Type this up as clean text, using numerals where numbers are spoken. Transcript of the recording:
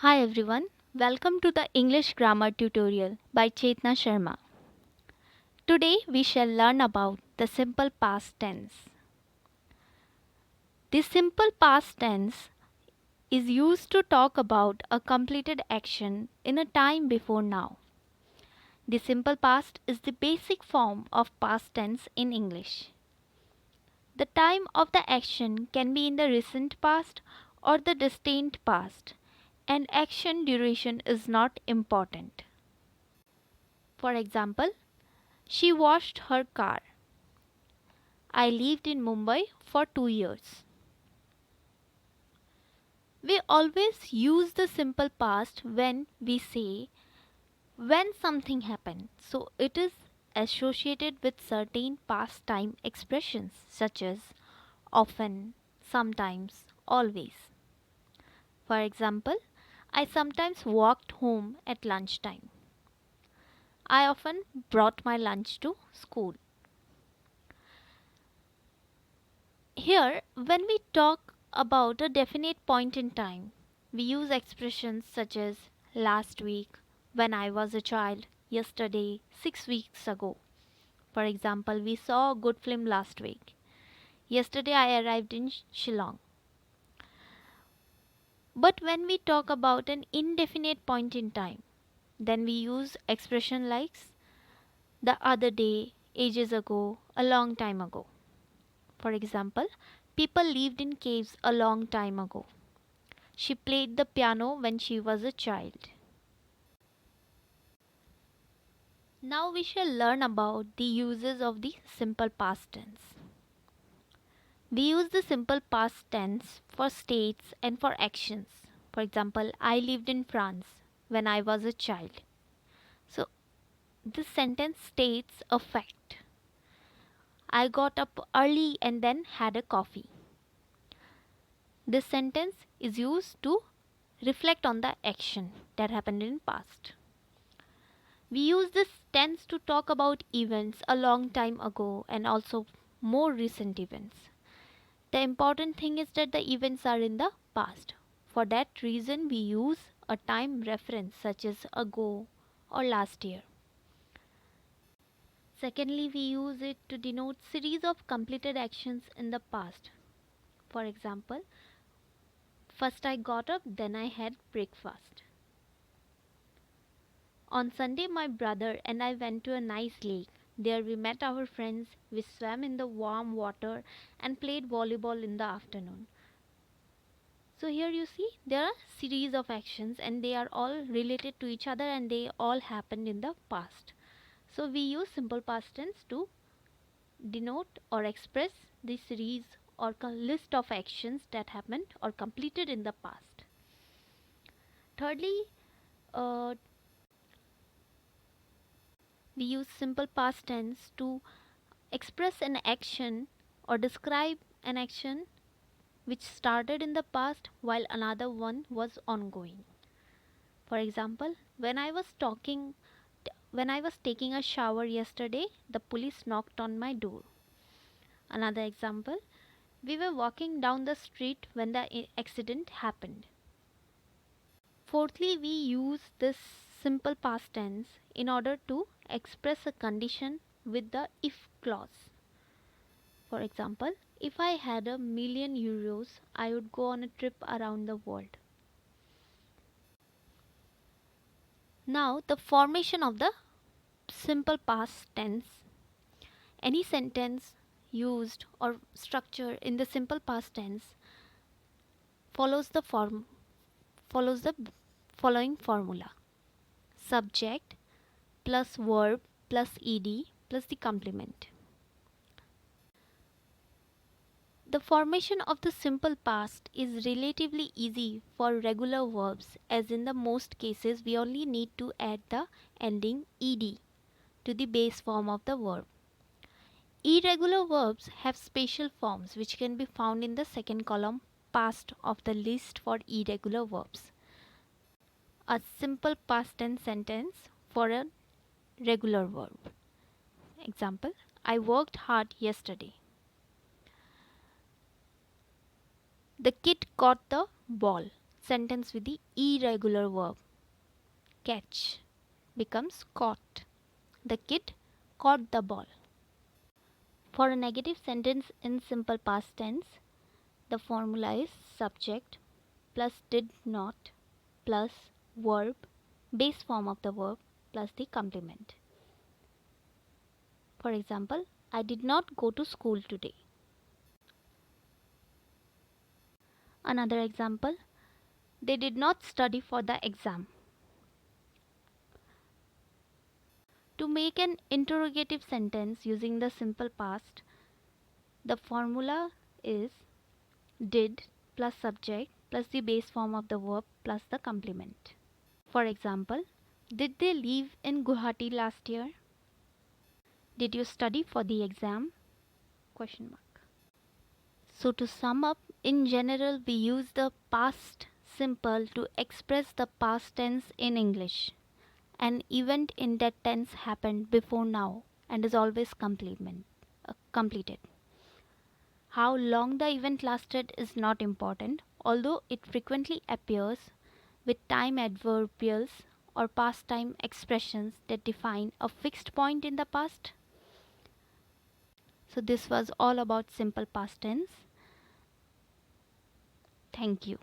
Hi everyone, welcome to the English grammar tutorial by Chetna Sharma. Today we shall learn about the simple past tense. The simple past tense is used to talk about a completed action in a time before now. The simple past is the basic form of past tense in English. The time of the action can be in the recent past or the distant past, and action duration is not important. For example, she washed her car. I lived in Mumbai for 2 years. We always use the simple past when we say when something happened. So it is associated with certain past time expressions such as often, sometimes, always. For example, I sometimes walked home at lunchtime. I often brought my lunch to school. Here, when we talk about a definite point in time, we use expressions such as last week, when I was a child, yesterday, 6 weeks ago. For example, we saw a good film last week. Yesterday I arrived in Shillong. But when we talk about an indefinite point in time, then we use expression like the other day, ages ago, a long time ago. For example, people lived in caves a long time ago. She played the piano when she was a child. Now we shall learn about the uses of the simple past tense. We use the simple past tense for states and for actions. For example, I lived in France when I was a child. So this sentence states a fact. I got up early and then had a coffee. This sentence is used to reflect on the action that happened in past. We use this tense to talk about events a long time ago and also more recent events. The important thing is that the events are in the past. For that reason, we use a time reference such as ago or last year. Secondly, we use it to denote series of completed actions in the past. For example, first I got up, then I had breakfast. On Sunday, my brother and I went to a nice lake. There we met our friends, we swam in the warm water and played volleyball in the afternoon. So here you see there are series of actions and they are all related to each other and they all happened in the past. So we use simple past tense to denote or express the series or list of actions that happened or completed in the past. Thirdly, uh, we use simple past tense to express an action or describe an action which started in the past while another one was ongoing. For example, when I was taking a shower yesterday, the police knocked on my door. Another example, we were walking down the street when the accident happened. Fourthly, we use this simple past tense in order to express a condition with the if clause. For example, if I had €1,000,000, I would go on a trip around the world. Now, the formation of the simple past tense. Any sentence used or structure in the simple past tense follows the following formula: subject plus verb plus ed plus the complement. The formation of the simple past is relatively easy for regular verbs, as in the most cases we only need to add the ending ed to the base form of the verb. Irregular verbs have special forms which can be found in the second column past of the list for irregular verbs. A simple past tense sentence for a regular verb. Example, I worked hard yesterday. The kid caught the ball. sentence with the irregular verb. Catch becomes caught. The kid caught the ball. For a negative sentence in simple past tense, the formula is subject plus did not plus verb, base form of the verb plus the complement. For example, I did not go to school today. Another example, they did not study for the exam. To make an interrogative sentence using the simple past, the formula is did plus subject plus the base form of the verb plus the complement. For example, did they live in Guwahati last year? Did you study for the exam? Question mark. So to sum up, in general we use the past simple to express the past tense in English. An event in that tense happened before now and is always completed. How long the event lasted is not important, although it frequently appears with time adverbials or past time expressions that define a fixed point in the past. So, this was all about simple past tense. Thank you.